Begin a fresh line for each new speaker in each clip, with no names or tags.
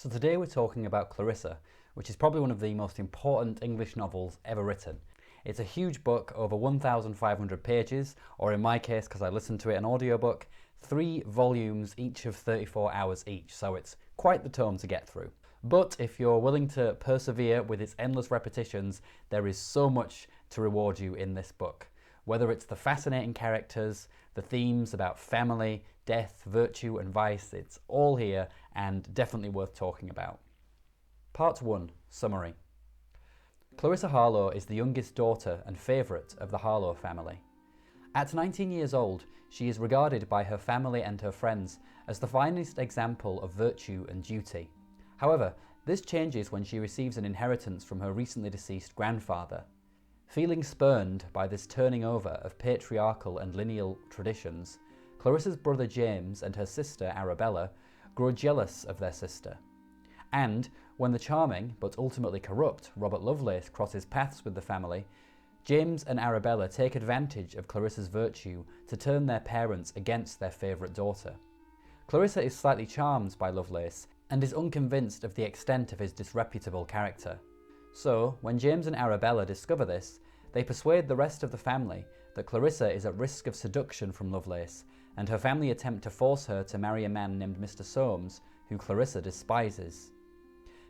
So today we're talking about Clarissa, which is probably one of the most important English novels ever written. It's a huge book, over 1,500 pages, or in my case, because I listened to it an audiobook, 3 volumes, each of 34 hours each, so it's quite the tome to get through. But if you're willing to persevere with its endless repetitions, there is so much to reward you in this book. Whether it's the fascinating characters, the themes about family, death, virtue and vice, it's all here and definitely worth talking about. Part 1, Summary. Clarissa Harlowe is the youngest daughter and favourite of the Harlowe family. At 19 years old, she is regarded by her family and her friends as the finest example of virtue and duty. However, this changes when she receives an inheritance from her recently deceased grandfather. Feeling spurned by this turning over of patriarchal and lineal traditions, Clarissa's brother James and her sister Arabella grow jealous of their sister. And when the charming, but ultimately corrupt, Robert Lovelace crosses paths with the family, James and Arabella take advantage of Clarissa's virtue to turn their parents against their favourite daughter. Clarissa is slightly charmed by Lovelace and is unconvinced of the extent of his disreputable character. So, when James and Arabella discover this, they persuade the rest of the family that Clarissa is at risk of seduction from Lovelace, and her family attempt to force her to marry a man named Mr. Soames, who Clarissa despises.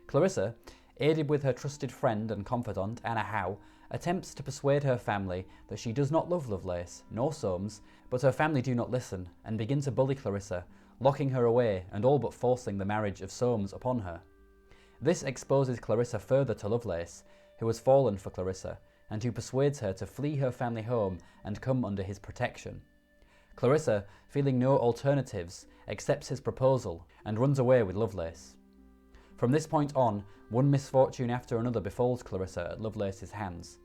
Clarissa, aided with her trusted friend and confidant, Anna Howe, attempts to persuade her family that she does not love Lovelace, nor Soames, but her family do not listen and begin to bully Clarissa, locking her away and all but forcing the marriage of Soames upon her. This exposes Clarissa further to Lovelace, who has fallen for Clarissa, and who persuades her to flee her family home and come under his protection. Clarissa, feeling no alternatives, accepts his proposal and runs away with Lovelace. From this point on, one misfortune after another befalls Clarissa at Lovelace's hands.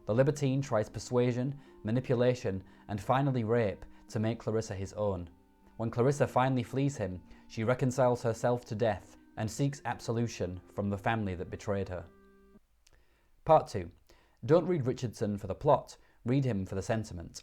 The libertine tries persuasion, manipulation, and finally rape to make Clarissa his own. When Clarissa finally flees him, she reconciles herself to death and seeks absolution from the family that betrayed her. Part 2. Don't read Richardson for the plot, read him for the sentiment.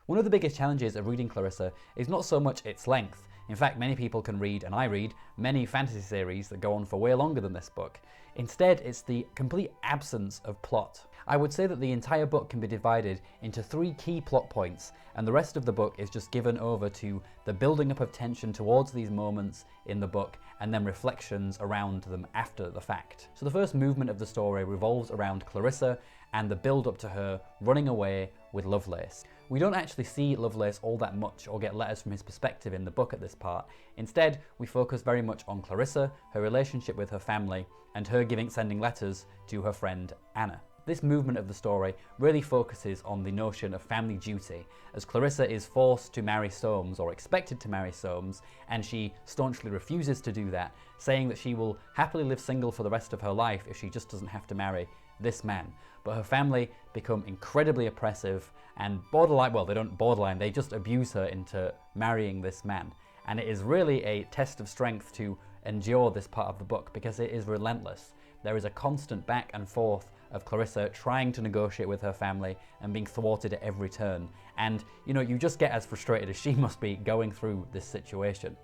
One of the biggest challenges of reading Clarissa is not so much its length. In fact, many people can read, and I read, many fantasy series that go on for way longer than this book. Instead, it's the complete absence of plot. I would say that the entire book can be divided into 3 key plot points, and the rest of the book is just given over to the building up of tension towards these moments in the book, and then reflections around them after the fact. So the first movement of the story revolves around Clarissa and the build up to her running away with Lovelace. We don't actually see Lovelace all that much or get letters from his perspective in the book at this part. Instead, we focus very much on Clarissa, her relationship with her family, and her sending letters to her friend Anna. This movement of the story really focuses on the notion of family duty, as Clarissa is forced to marry Soames, or expected to marry Soames, and she staunchly refuses to do that, saying that she will happily live single for the rest of her life if she just doesn't have to marry this man. But her family become incredibly oppressive and borderline, well, they don't borderline, they just abuse her into marrying this man. And it is really a test of strength to endure this part of the book because it is relentless. There is a constant back and forth of Clarissa trying to negotiate with her family and being thwarted at every turn. And, you just get as frustrated as she must be going through this situation.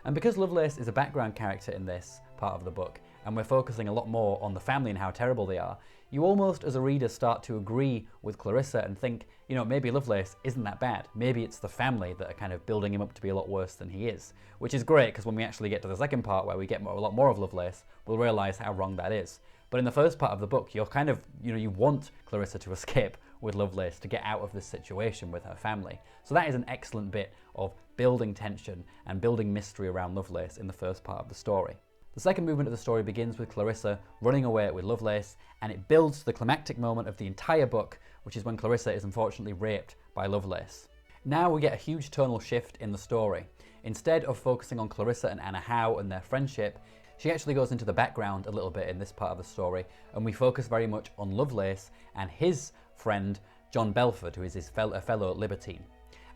And because Lovelace is a background character in this part of the book, and we're focusing a lot more on the family and how terrible they are, you almost as a reader start to agree with Clarissa and think, maybe Lovelace isn't that bad. Maybe it's the family that are kind of building him up to be a lot worse than he is. Which is great, because when we actually get to the second part where we get a lot more of Lovelace, we'll realise how wrong that is. But in the first part of the book, you're kind of, you want Clarissa to escape with Lovelace to get out of this situation with her family. So that is an excellent bit of building tension and building mystery around Lovelace in the first part of the story. The second movement of the story begins with Clarissa running away with Lovelace, and it builds to the climactic moment of the entire book, which is when Clarissa is unfortunately raped by Lovelace. Now we get a huge tonal shift in the story. Instead of focusing on Clarissa and Anna Howe and their friendship, she actually goes into the background a little bit in this part of the story, and we focus very much on Lovelace and his friend John Belford, who is his fellow libertine.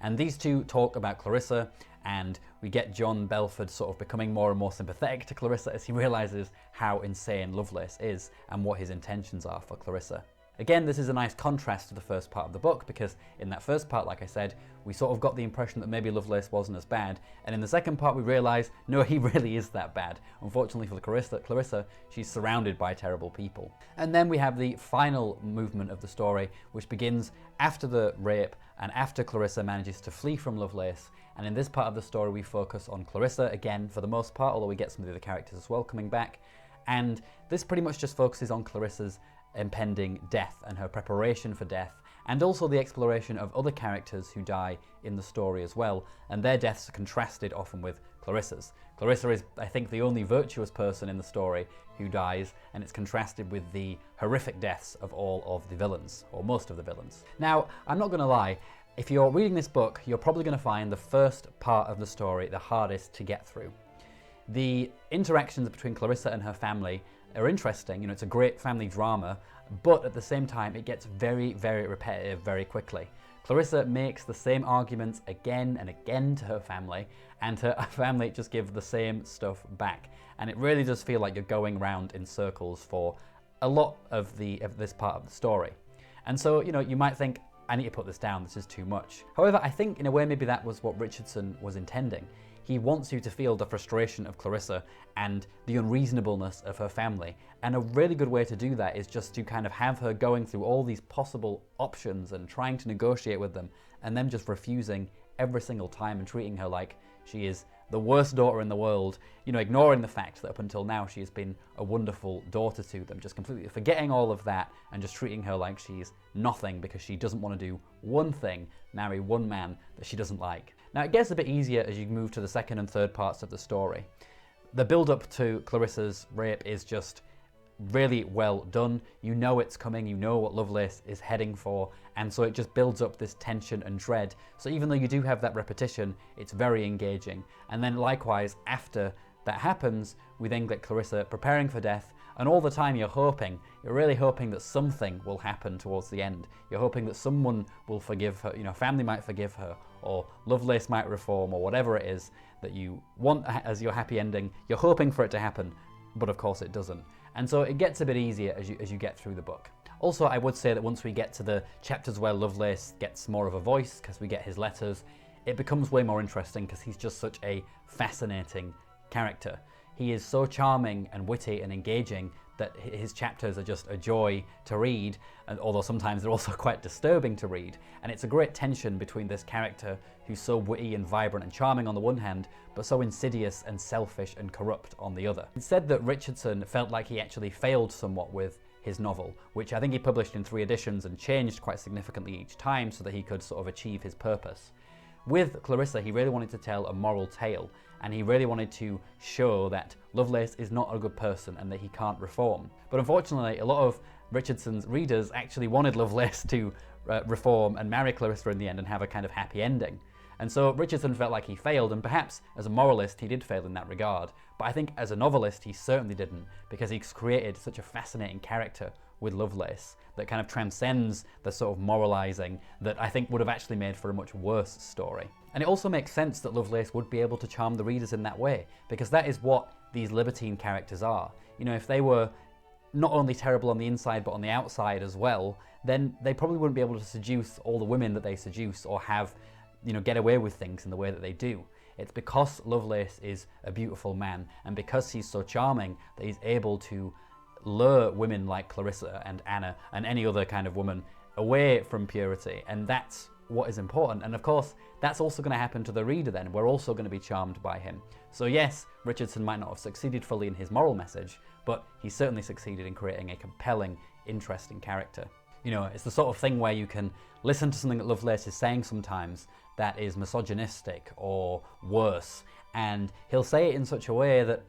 And these two talk about Clarissa, and we get John Belford sort of becoming more and more sympathetic to Clarissa as he realises how insane Lovelace is and what his intentions are for Clarissa. Again, this is a nice contrast to the first part of the book, because in that first part, like I said, we sort of got the impression that maybe Lovelace wasn't as bad, and in the second part we realise, no, he really is that bad. Unfortunately for Clarissa, she's surrounded by terrible people. And then we have the final movement of the story, which begins after the rape and after Clarissa manages to flee from Lovelace. And in this part of the story we focus on Clarissa again for the most part, although we get some of the other characters as well coming back. And this pretty much just focuses on Clarissa's impending death and her preparation for death, and also the exploration of other characters who die in the story as well, and their deaths are contrasted often with Clarissa's. Clarissa is, I think, the only virtuous person in the story who dies, and it's contrasted with the horrific deaths of all of the villains, or most of the villains. Now, I'm not going to lie, if you're reading this book, you're probably going to find the first part of the story the hardest to get through. The interactions between Clarissa and her family are interesting, it's a great family drama, but at the same time it gets very, very repetitive very quickly. Clarissa makes the same arguments again and again to her family, and her family just give the same stuff back. And it really does feel like you're going round in circles for a lot of this part of the story. And so, you might think, I need to put this down, this is too much. However, I think in a way maybe that was what Richardson was intending. He wants you to feel the frustration of Clarissa and the unreasonableness of her family. And a really good way to do that is just to kind of have her going through all these possible options and trying to negotiate with them, and them just refusing every single time and treating her like she is the worst daughter in the world, ignoring the fact that up until now she has been a wonderful daughter to them, just completely forgetting all of that and just treating her like she's nothing because she doesn't want to do one thing, marry one man that she doesn't like. Now it gets a bit easier as you move to the second and third parts of the story. The build-up to Clarissa's rape is just really well done. You know it's coming, you know what Lovelace is heading for, and so it just builds up this tension and dread. So even though you do have that repetition, it's very engaging. And then likewise, after that happens, we then get Clarissa preparing for death, and all the time you're really hoping that something will happen towards the end. You're hoping that someone will forgive her, family might forgive her, or Lovelace might reform, or whatever it is that you want as your happy ending. You're hoping for it to happen, but of course it doesn't. And so it gets a bit easier as you get through the book. Also, I would say that once we get to the chapters where Lovelace gets more of a voice, because we get his letters, it becomes way more interesting because he's just such a fascinating character. He is so charming and witty and engaging that his chapters are just a joy to read, and although sometimes they're also quite disturbing to read. And it's a great tension between this character who's so witty and vibrant and charming on the one hand, but so insidious and selfish and corrupt on the other. It's said that Richardson felt like he actually failed somewhat with his novel, which I think he published in 3 editions and changed quite significantly each time so that he could sort of achieve his purpose. With Clarissa, he really wanted to tell a moral tale, and he really wanted to show that Lovelace is not a good person and that he can't reform. But unfortunately, a lot of Richardson's readers actually wanted Lovelace to reform and marry Clarissa in the end and have a kind of happy ending. And so Richardson felt like he failed, and perhaps as a moralist he did fail in that regard, but I think as a novelist he certainly didn't, because he's created such a fascinating character with Lovelace that kind of transcends the sort of moralizing that I think would have actually made for a much worse story. And it also makes sense that Lovelace would be able to charm the readers in that way, because that is what these libertine characters are. If they were not only terrible on the inside but on the outside as well, then they probably wouldn't be able to seduce all the women that they seduce, or have get away with things in the way that they do. It's because Lovelace is a beautiful man, and because he's so charming, that he's able to lure women like Clarissa and Anna and any other kind of woman away from purity, and that's what is important. And of course, that's also going to happen to the reader then. We're also going to be charmed by him. So yes, Richardson might not have succeeded fully in his moral message, but he certainly succeeded in creating a compelling, interesting character. It's the sort of thing where you can listen to something that Lovelace is saying sometimes that is misogynistic or worse, and he'll say it in such a way that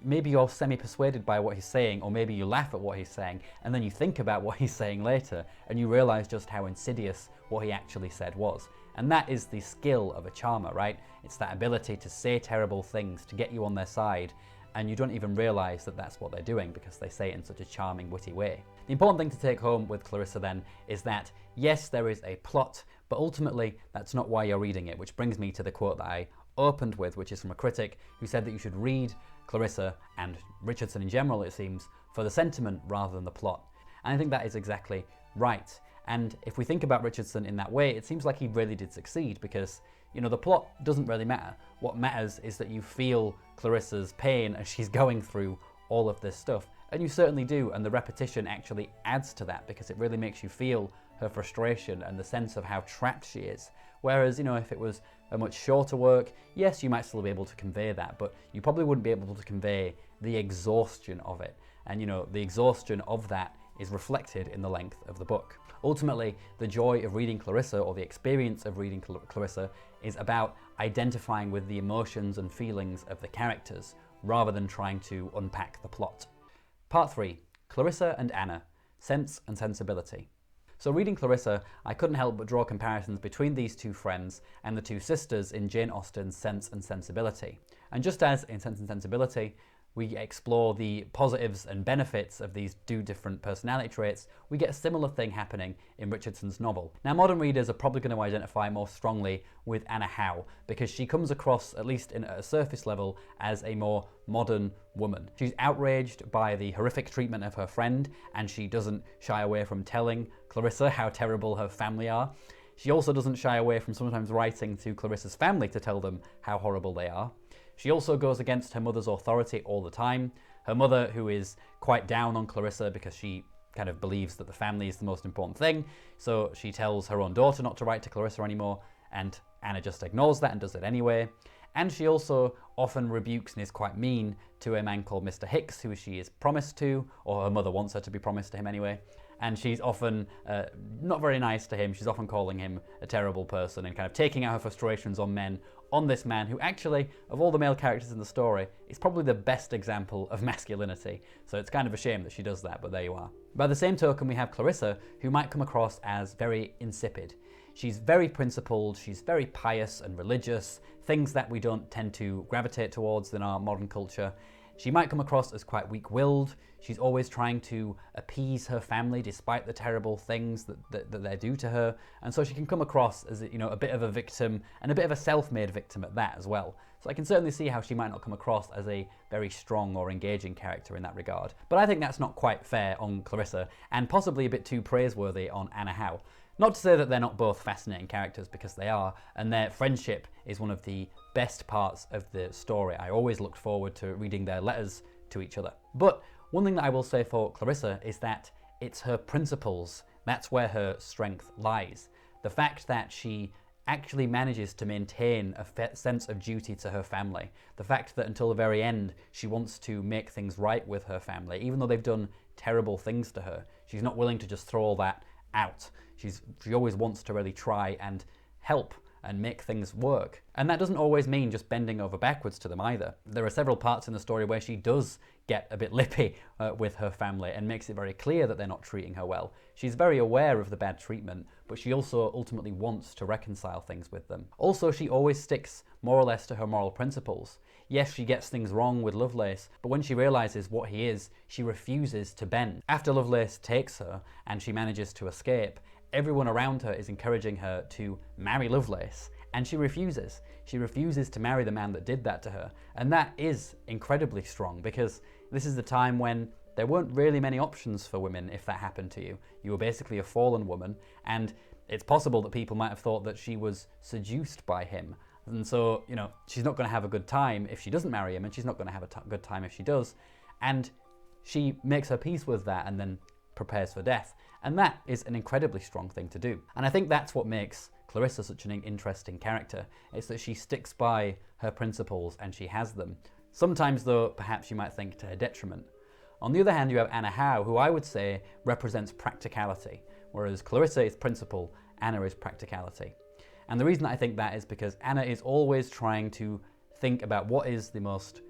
maybe you're semi-persuaded by what he's saying, or maybe you laugh at what he's saying, and then you think about what he's saying later, and you realise just how insidious what he actually said was. And that is the skill of a charmer, right? It's that ability to say terrible things, to get you on their side, and you don't even realise that that's what they're doing because they say it in such a charming, witty way. The important thing to take home with Clarissa then is that, yes, there is a plot, but ultimately that's not why you're reading it, which brings me to the quote that I opened with, which is from a critic who said that you should read Clarissa, and Richardson in general it seems, for the sentiment rather than the plot. And I think that is exactly right. And if we think about Richardson in that way, it seems like he really did succeed because, you know, the plot doesn't really matter. What matters is that you feel Clarissa's pain as she's going through all of this stuff. And you certainly do, and the repetition actually adds to that because it really makes you feel her frustration and the sense of how trapped she is. Whereas, you know, if it was a much shorter work, yes, you might still be able to convey that, but you probably wouldn't be able to convey the exhaustion of it. And, you know, the exhaustion of that is reflected in the length of the book. Ultimately, the joy of reading Clarissa, or the experience of reading Clarissa, is about identifying with the emotions and feelings of the characters, rather than trying to unpack the plot. Part 3. Clarissa and Anna, Sense and Sensibility. So reading Clarissa, I couldn't help but draw comparisons between these two friends and the two sisters in Jane Austen's Sense and Sensibility. And just as in Sense and Sensibility, we explore the positives and benefits of these two different personality traits, we get a similar thing happening in Richardson's novel. Now, modern readers are probably going to identify more strongly with Anna Howe because she comes across, at least at a surface level, as a more modern woman. She's outraged by the horrific treatment of her friend, and she doesn't shy away from telling Clarissa how terrible her family are. She also doesn't shy away from sometimes writing to Clarissa's family to tell them how horrible they are. She also goes against her mother's authority all the time. Her mother, who is quite down on Clarissa because she kind of believes that the family is the most important thing, so she tells her own daughter not to write to Clarissa anymore, and Anna just ignores that and does it anyway. And she also often rebukes and is quite mean to a man called Mr. Hicks, who she is promised to, or her mother wants her to be promised to him anyway. And she's often not very nice to him. She's often calling him a terrible person and kind of taking out her frustrations on this man who actually, of all the male characters in the story, is probably the best example of masculinity. So it's kind of a shame that she does that, but there you are. By the same token, we have Clarissa, who might come across as very insipid. She's very principled, she's very pious and religious, things that we don't tend to gravitate towards in our modern culture. She might come across as quite weak-willed. She's always trying to appease her family despite the terrible things that they do to her. And so she can come across as, you know, a bit of a victim, and a bit of a self-made victim at that as well. So I can certainly see how she might not come across as a very strong or engaging character in that regard. But I think that's not quite fair on Clarissa, and possibly a bit too praiseworthy on Anna Howe. Not to say that they're not both fascinating characters, because they are, and their friendship is one of the best parts of the story. I always looked forward to reading their letters to each other. But one thing that I will say for Clarissa is that it's her principles. That's where her strength lies. The fact that she actually manages to maintain a sense of duty to her family. The fact that until the very end, she wants to make things right with her family, even though they've done terrible things to her. She's not willing to just throw all that out. She always wants to really try and help and make things work. And that doesn't always mean just bending over backwards to them either. There are several parts in the story where she does get a bit lippy with her family and makes it very clear that they're not treating her well. She's very aware of the bad treatment, but she also ultimately wants to reconcile things with them. Also, she always sticks more or less to her moral principles. Yes, she gets things wrong with Lovelace, but when she realizes what he is, she refuses to bend. After Lovelace takes her and she manages to escape, everyone around her is encouraging her to marry Lovelace, and she refuses. She refuses to marry the man that did that to her. And that is incredibly strong, because this is the time when there weren't really many options for women if that happened to you. You were basically a fallen woman, and it's possible that people might have thought that she was seduced by him. And so, you know, she's not going to have a good time if she doesn't marry him, and she's not going to have a good time if she does. And she makes her peace with that and then prepares for death. And that is an incredibly strong thing to do. And I think that's what makes Clarissa such an interesting character. It's that she sticks by her principles and she has them. Sometimes, though, perhaps you might think to her detriment. On the other hand, you have Anna Howe, who I would say represents practicality, whereas Clarissa is principle, Anna is practicality. And the reason I think that is because Anna is always trying to think about what is the most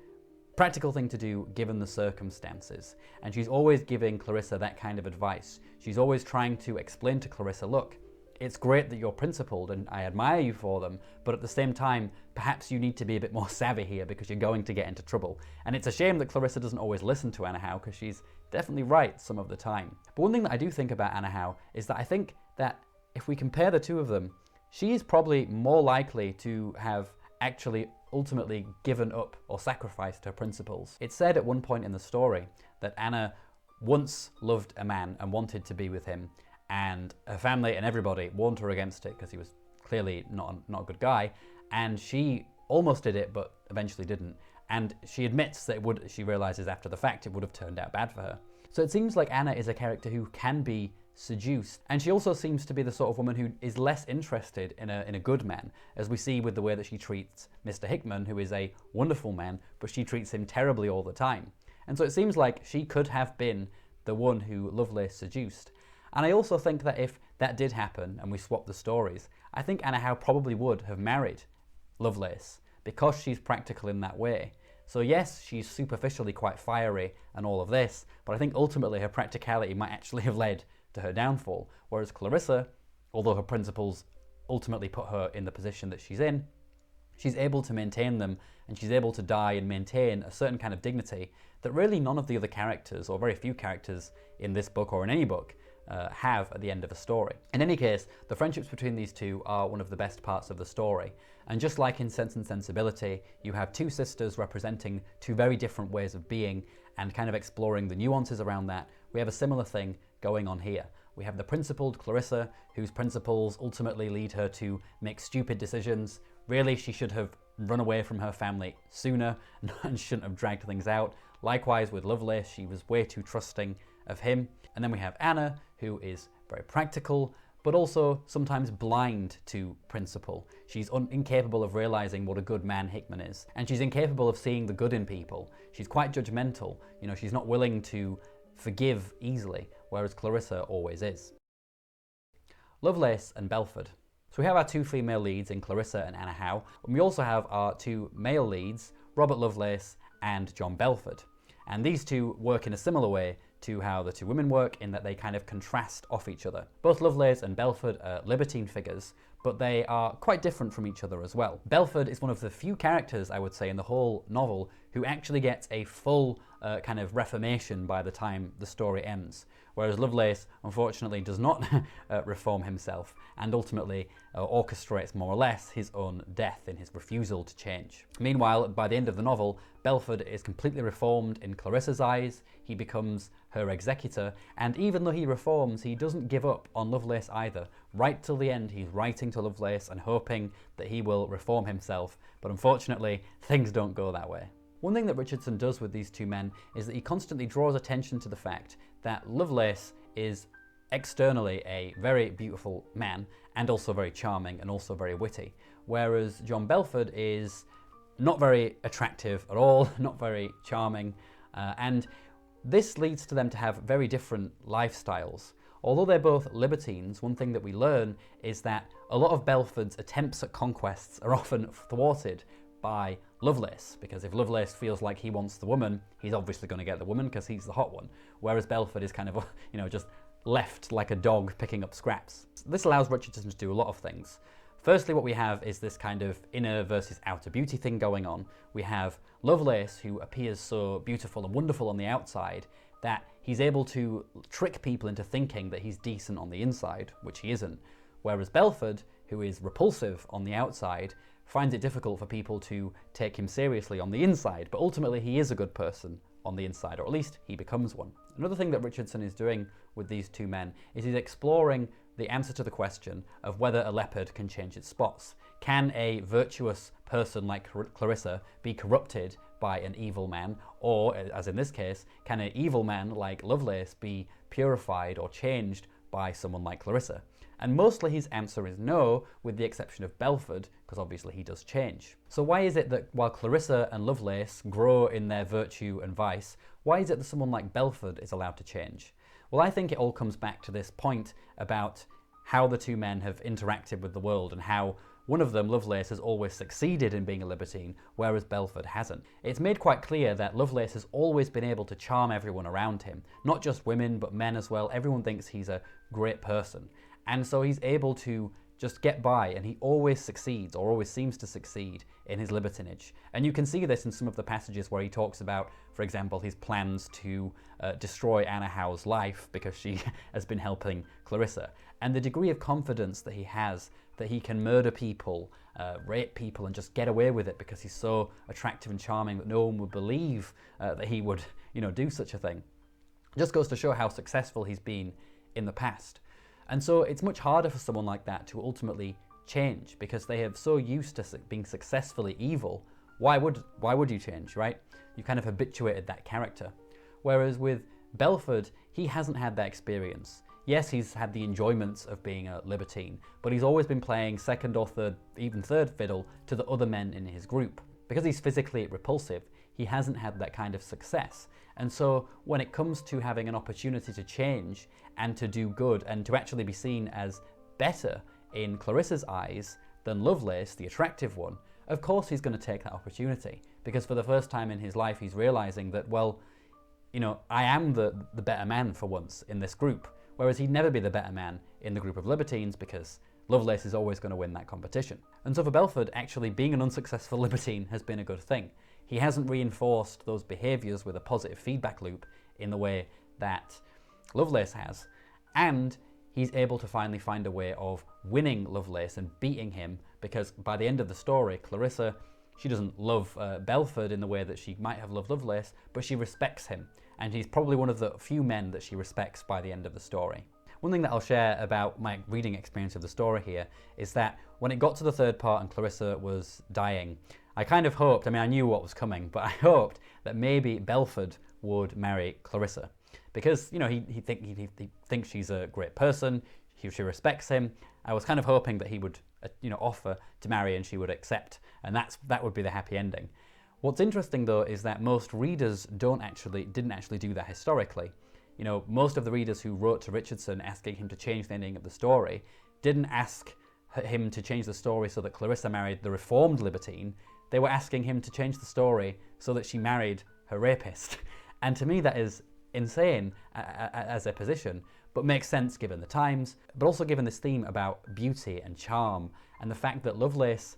practical thing to do given the circumstances. And she's always giving Clarissa that kind of advice. She's always trying to explain to Clarissa, look, it's great that you're principled and I admire you for them, but at the same time, perhaps you need to be a bit more savvy here because you're going to get into trouble. And it's a shame that Clarissa doesn't always listen to Anna Howe, because she's definitely right some of the time. But one thing that I do think about Anna Howe is that I think that if we compare the two of them, she is probably more likely to have actually ultimately given up or sacrificed her principles. It's said at one point in the story that Anna once loved a man and wanted to be with him, and her family and everybody warned her against it because he was clearly not a good guy, and she almost did it but eventually didn't. And she admits that she realizes after the fact it would have turned out bad for her. So it seems like Anna is a character who can be seduced, and she also seems to be the sort of woman who is less interested in a good man, as we see with the way that she treats Mr. Hickman, who is a wonderful man, but she treats him terribly all the time. And so it seems like she could have been the one who Lovelace seduced. And I also think that if that did happen and we swapped the stories, I think Anna Howe probably would have married Lovelace because she's practical in that way. So yes, she's superficially quite fiery and all of this, but I think ultimately her practicality might actually have led to her downfall. Whereas Clarissa, although her principles ultimately put her in the position that she's in, she's able to maintain them, and she's able to die and maintain a certain kind of dignity that really none of the other characters, or very few characters in this book or in any book, have at the end of a story. In any case, the friendships between these two are one of the best parts of the story. And just like in Sense and Sensibility, you have two sisters representing two very different ways of being and kind of exploring the nuances around that. We have a similar thing going on here. We have the principled Clarissa, whose principles ultimately lead her to make stupid decisions. Really, she should have run away from her family sooner and shouldn't have dragged things out. Likewise with Lovelace, she was way too trusting of him. And then we have Anna, who is very practical, but also sometimes blind to principle. She's incapable of realizing what a good man Hickman is. And she's incapable of seeing the good in people. She's quite judgmental. You know, she's not willing to forgive easily, whereas Clarissa always is. Lovelace and Belford. So we have our two female leads in Clarissa and Anna Howe, and we also have our two male leads, Robert Lovelace and John Belford. And these two work in a similar way to how the two women work, in that they kind of contrast off each other. Both Lovelace and Belford are libertine figures, but they are quite different from each other as well. Belford is one of the few characters, I would say, in the whole novel who actually gets a full kind of reformation by the time the story ends, whereas Lovelace, unfortunately, does not reform himself and ultimately orchestrates more or less his own death in his refusal to change. Meanwhile, by the end of the novel, Belford is completely reformed in Clarissa's eyes. He becomes her executor, and even though he reforms, he doesn't give up on Lovelace either. Right till the end, he's writing to Lovelace and hoping that he will reform himself, but unfortunately, things don't go that way. One thing that Richardson does with these two men is that he constantly draws attention to the fact that Lovelace is externally a very beautiful man and also very charming and also very witty, whereas John Belford is not very attractive at all, not very charming, and this leads to them to have very different lifestyles. Although they're both libertines, one thing that we learn is that a lot of Belford's attempts at conquests are often thwarted by Lovelace, because if Lovelace feels like he wants the woman, he's obviously going to get the woman because he's the hot one, whereas Belford is kind of, you know, just left like a dog picking up scraps. This allows Richardson to do a lot of things. Firstly, what we have is this kind of inner versus outer beauty thing going on. We have Lovelace, who appears so beautiful and wonderful on the outside that he's able to trick people into thinking that he's decent on the inside, which he isn't. Whereas Belford, who is repulsive on the outside, finds it difficult for people to take him seriously on the inside, but ultimately he is a good person on the inside, or at least he becomes one. Another thing that Richardson is doing with these two men is he's exploring the answer to the question of whether a leopard can change its spots. Can a virtuous person like Clarissa be corrupted by an evil man, or, as in this case, can an evil man like Lovelace be purified or changed by someone like Clarissa? And mostly his answer is no, with the exception of Belford, because obviously he does change. So why is it that while Clarissa and Lovelace grow in their virtue and vice, why is it that someone like Belford is allowed to change? Well, I think it all comes back to this point about how the two men have interacted with the world and how one of them, Lovelace, has always succeeded in being a libertine, whereas Belford hasn't. It's made quite clear that Lovelace has always been able to charm everyone around him, not just women, but men as well. Everyone thinks he's a great person. And so he's able to just get by, and he always succeeds, or always seems to succeed, in his libertinage. And you can see this in some of the passages where he talks about, for example, his plans to destroy Anna Howe's life because she has been helping Clarissa. And the degree of confidence that he has that he can murder people, rape people, and just get away with it because he's so attractive and charming that no one would believe that he would, do such a thing. It just goes to show how successful he's been in the past. And so it's much harder for someone like that to ultimately change because they have so used to being successfully evil. Why would you change, right? You kind of habituated that character. Whereas with Belford, he hasn't had that experience. Yes, he's had the enjoyments of being a libertine, but he's always been playing second or third, even third fiddle to the other men in his group. Because he's physically repulsive, he hasn't had that kind of success. And so when it comes to having an opportunity to change and to do good and to actually be seen as better in Clarissa's eyes than Lovelace, the attractive one, of course he's going to take that opportunity. Because for the first time in his life, he's realizing that, well, you know, I am the better man for once in this group. Whereas he'd never be the better man in the group of libertines because Lovelace is always going to win that competition. And so for Belford, actually being an unsuccessful libertine has been a good thing. He hasn't reinforced those behaviours with a positive feedback loop in the way that Lovelace has. And he's able to finally find a way of winning Lovelace and beating him, because by the end of the story, Clarissa, she doesn't love Belford in the way that she might have loved Lovelace, but she respects him. And he's probably one of the few men that she respects by the end of the story. One thing that I'll share about my reading experience of the story here is that when it got to the third part and Clarissa was dying, I kind of hoped, I mean I knew what was coming, but I hoped that maybe Belford would marry Clarissa. Because, you know, he thinks she's a great person, she respects him. I was kind of hoping that he would, you know, offer to marry and she would accept, and that would be the happy ending. What's interesting though is that most readers didn't actually do that historically. You know, most of the readers who wrote to Richardson asking him to change the ending of the story didn't ask him to change the story so that Clarissa married the reformed libertine. They were asking him to change the story so that she married her rapist. And to me that is insane as a position, but makes sense given the times, but also given this theme about beauty and charm and the fact that Lovelace,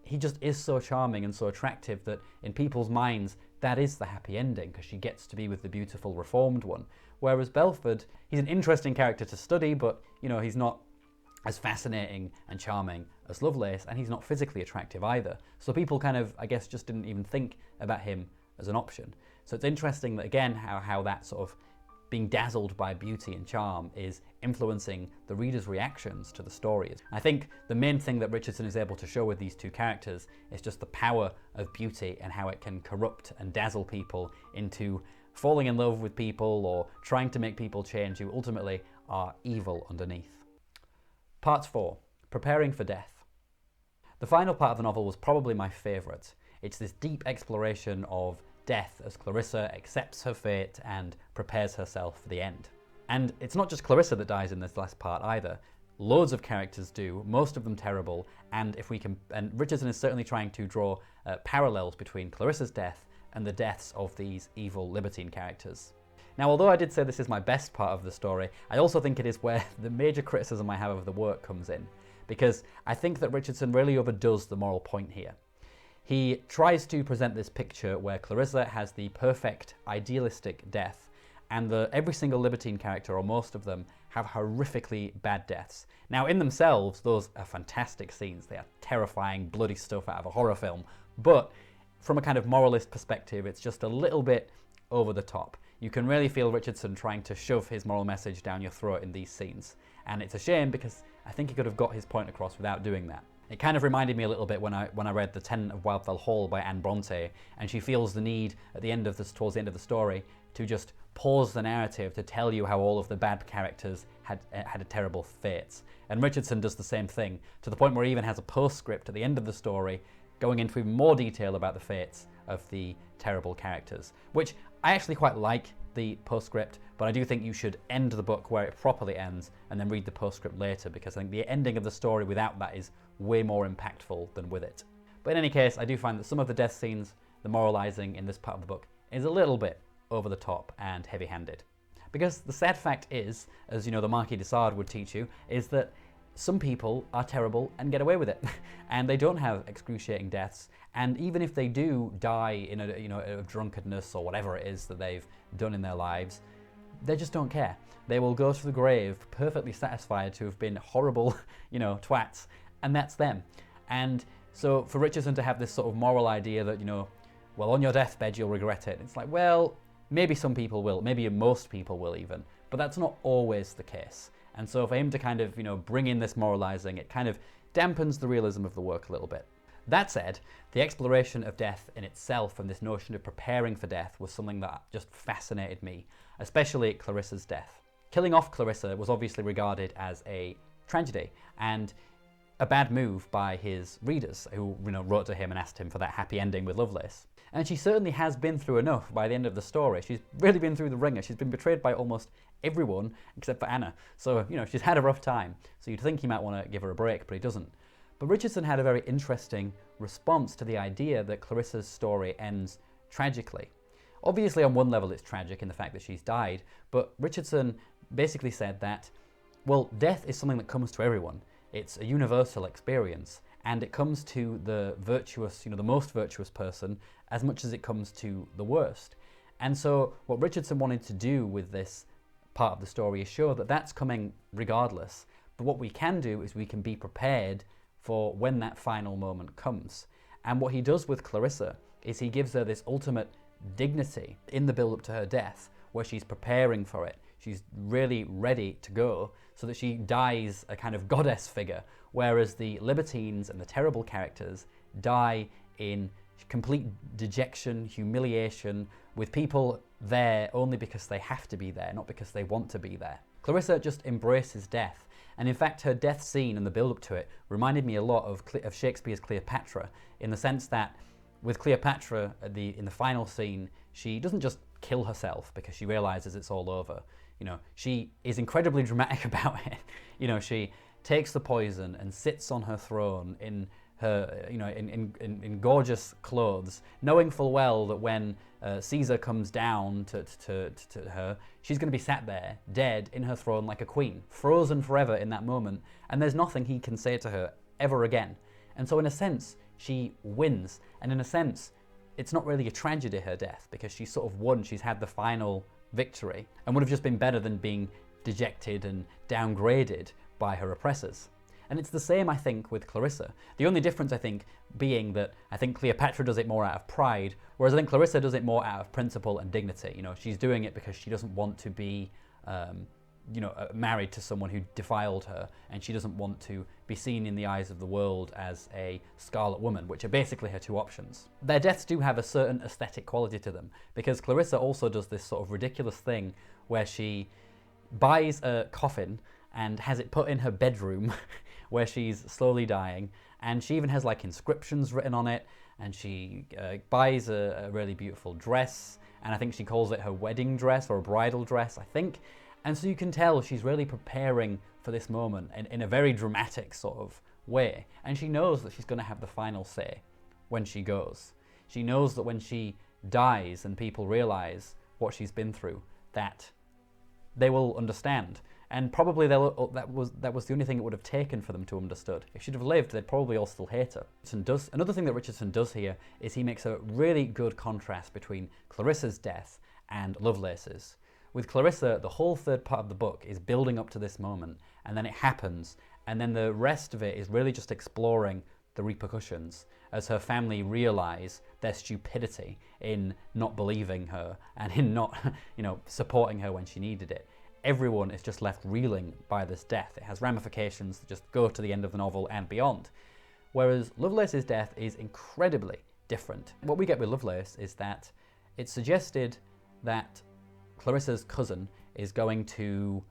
he just is so charming and so attractive that in people's minds that is the happy ending because she gets to be with the beautiful reformed one. Whereas Belford, he's an interesting character to study, but you know, he's not as fascinating and charming as Lovelace, and he's not physically attractive either. So people kind of, I guess, just didn't even think about him as an option. So it's interesting that again how that sort of being dazzled by beauty and charm is influencing the reader's reactions to the story. I think the main thing that Richardson is able to show with these two characters is just the power of beauty and how it can corrupt and dazzle people into falling in love with people or trying to make people change who ultimately are evil underneath. Part 4. Preparing for death. The final part of the novel was probably my favourite. It's this deep exploration of death as Clarissa accepts her fate and prepares herself for the end. And it's not just Clarissa that dies in this last part either. Loads of characters do, most of them terrible, and Richardson is certainly trying to draw parallels between Clarissa's death and the deaths of these evil libertine characters. Now, although I did say this is my best part of the story, I also think it is where the major criticism I have of the work comes in, because I think that Richardson really overdoes the moral point here. He tries to present this picture where Clarissa has the perfect, idealistic death, and every single libertine character, or most of them, have horrifically bad deaths. Now, in themselves, those are fantastic scenes. They are terrifying, bloody stuff out of a horror film, but from a kind of moralist perspective, it's just a little bit over the top. You can really feel Richardson trying to shove his moral message down your throat in these scenes, and it's a shame because I think he could have got his point across without doing that. It kind of reminded me a little bit when I read The Tenant of Wildfell Hall by Anne Bronte, and she feels the need at the end of towards the end of the story to just pause the narrative to tell you how all of the bad characters had a terrible fates. And Richardson does the same thing, to the point where he even has a postscript at the end of the story going into even more detail about the fates of the terrible characters, which I actually quite like the postscript, but I do think you should end the book where it properly ends and then read the postscript later, because I think the ending of the story without that is way more impactful than with it. But in any case, I do find that some of the death scenes, the moralizing in this part of the book, is a little bit over the top and heavy-handed. Because the sad fact is, as you know the Marquis de Sade would teach you, is that some people are terrible and get away with it, and they don't have excruciating deaths. And even if they do die in a drunkenness or whatever it is that they've done in their lives, they just don't care. They will go to the grave perfectly satisfied to have been horrible, twats, and that's them. And so for Richardson to have this sort of moral idea that, well, on your deathbed you'll regret it. It's like, well, maybe some people will, maybe most people will even, but that's not always the case. And so for him to kind of, bring in this moralizing, it kind of dampens the realism of the work a little bit. That said, the exploration of death in itself and this notion of preparing for death was something that just fascinated me, especially Clarissa's death. Killing off Clarissa was obviously regarded as a tragedy and a bad move by his readers who wrote to him and asked him for that happy ending with Lovelace. And she certainly has been through enough by the end of the story. She's really been through the ringer. She's been betrayed by almost everyone except for Anna. So, she's had a rough time. So you'd think he might want to give her a break, but he doesn't. But Richardson had a very interesting response to the idea that Clarissa's story ends tragically. Obviously, on one level, it's tragic in the fact that she's died, but Richardson basically said that, well, death is something that comes to everyone. It's a universal experience, and it comes to the virtuous, the most virtuous person as much as it comes to the worst. And so what Richardson wanted to do with this part of the story is show that that's coming regardless, but what we can do is we can be prepared for when that final moment comes. And what he does with Clarissa is he gives her this ultimate dignity in the build-up to her death, where she's preparing for it. She's really ready to go, so that she dies a kind of goddess figure, whereas the libertines and the terrible characters die in complete dejection, humiliation, with people there only because they have to be there, not because they want to be there. Clarissa just embraces death, and in fact her death scene and the build-up to it reminded me a lot of Shakespeare's Cleopatra, in the sense that with Cleopatra in the final scene, she doesn't just kill herself because she realizes it's all over. She is incredibly dramatic about it. She takes the poison and sits on her throne in her, in gorgeous clothes, knowing full well that when Caesar comes down to her, she's going to be sat there, dead, in her throne like a queen, frozen forever in that moment, and there's nothing he can say to her ever again. And so in a sense, she wins, and in a sense, it's not really a tragedy, her death, because she's sort of won, she's had the final victory, and would have just been better than being dejected and downgraded by her oppressors. And it's the same, I think, with Clarissa. The only difference, I think, being that I think Cleopatra does it more out of pride, whereas I think Clarissa does it more out of principle and dignity. She's doing it because she doesn't want to be, married to someone who defiled her, and she doesn't want to be seen in the eyes of the world as a scarlet woman, which are basically her two options. Their deaths do have a certain aesthetic quality to them, because Clarissa also does this sort of ridiculous thing where she buys a coffin and has it put in her bedroom where she's slowly dying, and she even has like inscriptions written on it, and she buys a really beautiful dress, and I think she calls it her wedding dress or a bridal dress, I think. And so you can tell she's really preparing for this moment in a very dramatic sort of way. And she knows that she's going to have the final say when she goes. She knows that when she dies and people realize what she's been through, that they will understand. And probably that was the only thing it would have taken for them to understood. If she'd have lived, they'd probably all still hate her. Another thing that Richardson does here is he makes a really good contrast between Clarissa's death and Lovelace's. With Clarissa, the whole third part of the book is building up to this moment, and then it happens, and then the rest of it is really just exploring the repercussions as her family realize their stupidity in not believing her and in not, supporting her when she needed it. Everyone is just left reeling by this death. It has ramifications that just go to the end of the novel and beyond. Whereas Lovelace's death is incredibly different. What we get with Lovelace is that it's suggested that Clarissa's cousin is going to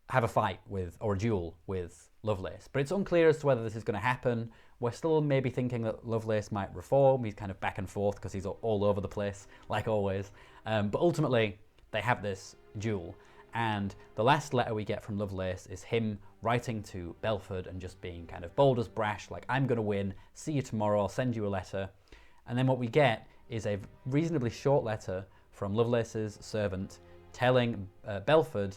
have a fight with, or a duel with, Lovelace. But it's unclear as to whether this is going to happen. We're still maybe thinking that Lovelace might reform. He's kind of back and forth because he's all over the place, like always. But ultimately, they have this duel. And the last letter we get from Lovelace is him writing to Belford and just being kind of bold as brash, like, I'm going to win, see you tomorrow, I'll send you a letter. And then what we get is a reasonably short letter from Lovelace's servant telling Belford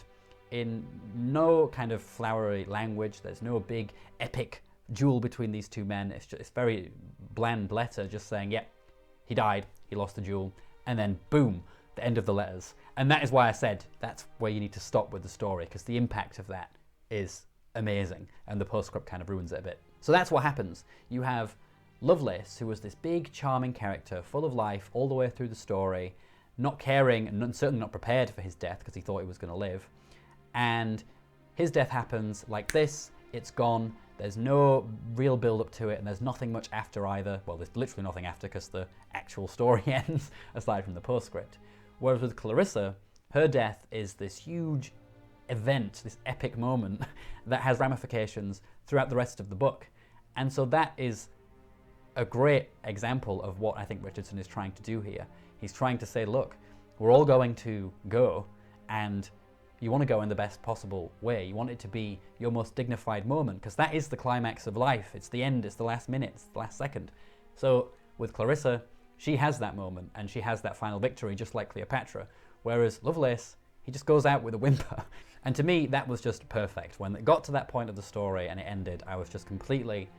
in no kind of flowery language, there's no big epic duel between these two men, it's very bland letter just saying, yep, he died, he lost the duel, and then boom, the end of the letters. And that is why I said that's where you need to stop with the story, because the impact of that is amazing, and the postscript kind of ruins it a bit. So that's what happens. You have Lovelace, who was this big, charming character, full of life all the way through the story, not caring and certainly not prepared for his death because he thought he was going to live. And His death happens like this, it's gone, there's no real build up to it, and there's nothing much after either. Well, there's literally nothing after because the actual story ends, aside from the postscript. Whereas with Clarissa, her death is this huge event, this epic moment that has ramifications throughout the rest of the book. And so that is a great example of what I think Richardson is trying to do here. He's trying to say, look, we're all going to go, and you want to go in the best possible way. You want it to be your most dignified moment, because that is the climax of life. It's the end, it's the last minute, it's the last second. So with Clarissa, she has that moment, and she has that final victory, just like Cleopatra. Whereas Lovelace, he just goes out with a whimper. And to me, that was just perfect. When it got to that point of the story and it ended, I was just completely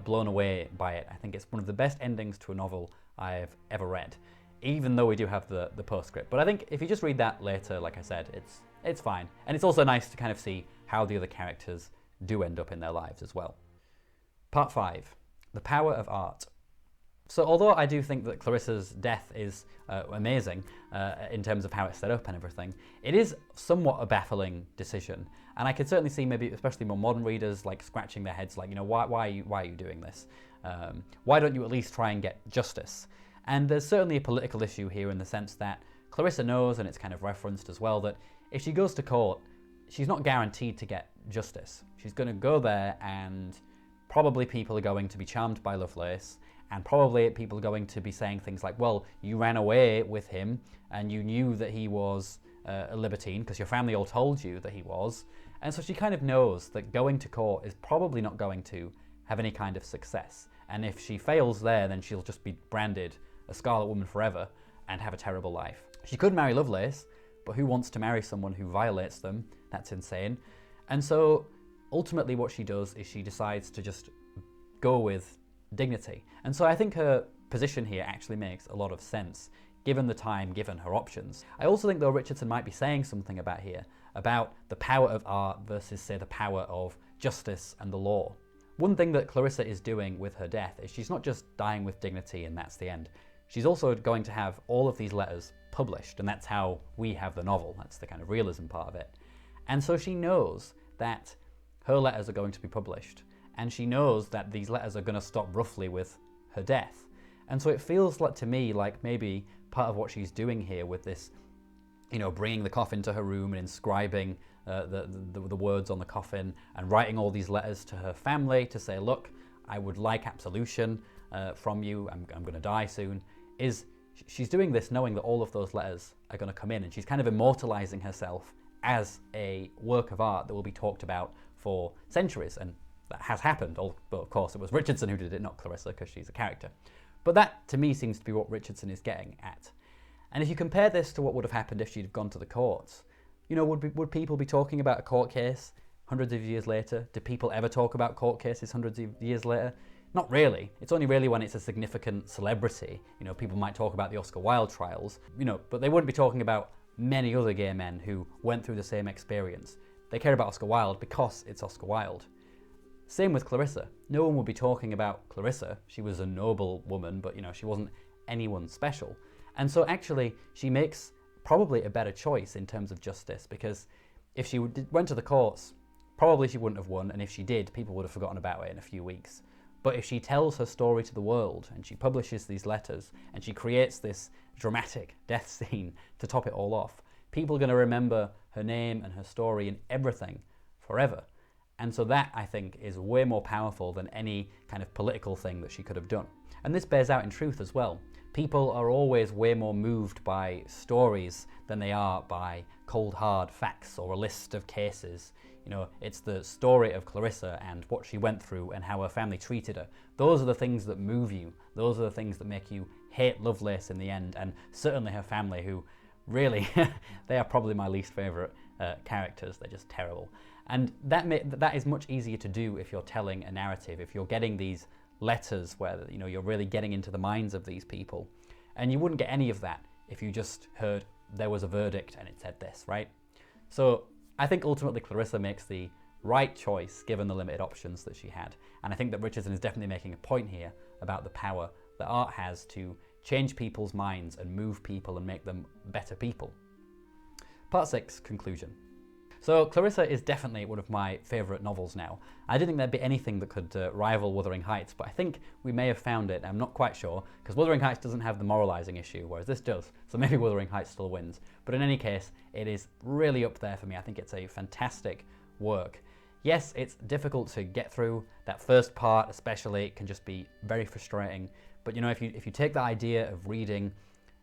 blown away by it. I think it's one of the best endings to a novel I've ever read, even though we do have the postscript. But I think if you just read that later, like I said, it's fine. And it's also nice to kind of see how the other characters do end up in their lives as well. Part 5, the power of art. So although I do think that Clarissa's death is amazing in terms of how it's set up and everything, it is somewhat a baffling decision. And I could certainly see maybe, especially more modern readers, like scratching their heads like, you know, why are you doing this? Why don't you at least try and get justice? And there's certainly a political issue here in the sense that Clarissa knows, and it's kind of referenced as well, that if she goes to court, she's not guaranteed to get justice. She's going to go there, and probably people are going to be charmed by Lovelace, and probably people are going to be saying things like, well, you ran away with him and you knew that he was a libertine because your family all told you that he was. And so she kind of knows that going to court is probably not going to have any kind of success. And if she fails there, then she'll just be branded a Scarlet Woman forever and have a terrible life. She could marry Lovelace, but who wants to marry someone who violates them? That's insane. And so ultimately what she does is she decides to just go with dignity. And so I think her position here actually makes a lot of sense, given the time, given her options. I also think though Richardson might be saying something about here, about the power of art versus, say, the power of justice and the law. One thing that Clarissa is doing with her death is she's not just dying with dignity and that's the end. She's also going to have all of these letters published, and that's how we have the novel. That's the kind of realism part of it. And so she knows that her letters are going to be published, and she knows that these letters are going to stop roughly with her death. And so it feels like to me like maybe part of what she's doing here with this, you know, bringing the coffin to her room and inscribing the words on the coffin and writing all these letters to her family to say, look, I would like absolution from you, I'm going to die soon, is she's doing this knowing that all of those letters are going to come in, and she's kind of immortalizing herself as a work of art that will be talked about for centuries. And that has happened, but of course it was Richardson who did it, not Clarissa, because she's a character. But that, to me, seems to be what Richardson is getting at. And if you compare this to what would have happened if she'd have gone to the courts, you know, would people be talking about a court case hundreds of years later? Do people ever talk about court cases hundreds of years later? Not really. It's only really when it's a significant celebrity. You know, people might talk about the Oscar Wilde trials, you know, but they wouldn't be talking about many other gay men who went through the same experience. They care about Oscar Wilde because it's Oscar Wilde. Same with Clarissa. No one would be talking about Clarissa. She was a noble woman, but you know, she wasn't anyone special. And so actually, she makes probably a better choice in terms of justice, because if she went to the courts, probably she wouldn't have won, and if she did, people would have forgotten about it in a few weeks. But if she tells her story to the world, and she publishes these letters, and she creates this dramatic death scene to top it all off, people are going to remember her name and her story and everything forever. And so that, I think, is way more powerful than any kind of political thing that she could have done. And this bears out in truth as well. People are always way more moved by stories than they are by cold hard facts or a list of cases. You know, it's the story of Clarissa and what she went through and how her family treated her. Those are the things that move you. Those are the things that make you hate Lovelace in the end, and certainly her family, who really, they are probably my least favourite characters. They're just terrible. And that is much easier to do if you're telling a narrative, if you're getting these letters where, you know, you're really getting into the minds of these people. And you wouldn't get any of that if you just heard there was a verdict and it said this, right? So I think ultimately Clarissa makes the right choice given the limited options that she had. And I think that Richardson is definitely making a point here about the power that art has to change people's minds and move people and make them better people. Part 6, conclusion. So Clarissa is definitely one of my favourite novels now. I didn't think there'd be anything that could rival Wuthering Heights, but I think we may have found it. I'm not quite sure, because Wuthering Heights doesn't have the moralising issue, whereas this does. So maybe Wuthering Heights still wins. But in any case, it is really up there for me. I think it's a fantastic work. Yes, it's difficult to get through. That first part especially can just be very frustrating. But you know, if you take the idea of reading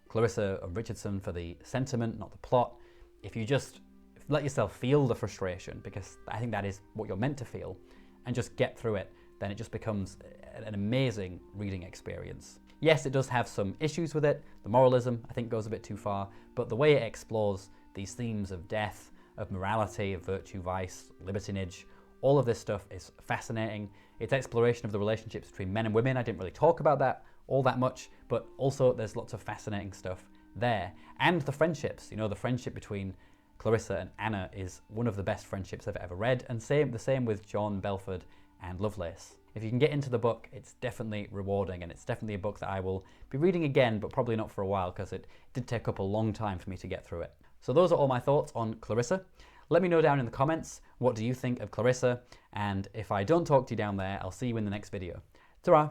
Clarissa of Richardson for the sentiment, not the plot, if you just let yourself feel the frustration, because I think that is what you're meant to feel, and just get through it, then it just becomes an amazing reading experience. Yes, it does have some issues with it. The moralism, I think, goes a bit too far, but the way it explores these themes of death, of morality, of virtue, vice, libertinage, all of this stuff is fascinating. Its exploration of the relationships between men and women, I didn't really talk about that all that much, but also there's lots of fascinating stuff there. And the friendships, you know, the friendship between Clarissa and Anna is one of the best friendships I've ever read, and the same with John, Belford and Lovelace. If you can get into the book, it's definitely rewarding, and it's definitely a book that I will be reading again, but probably not for a while, because it did take up a long time for me to get through it. So those are all my thoughts on Clarissa. Let me know down in the comments, what do you think of Clarissa, and if I don't talk to you down there, I'll see you in the next video. Ta-ra!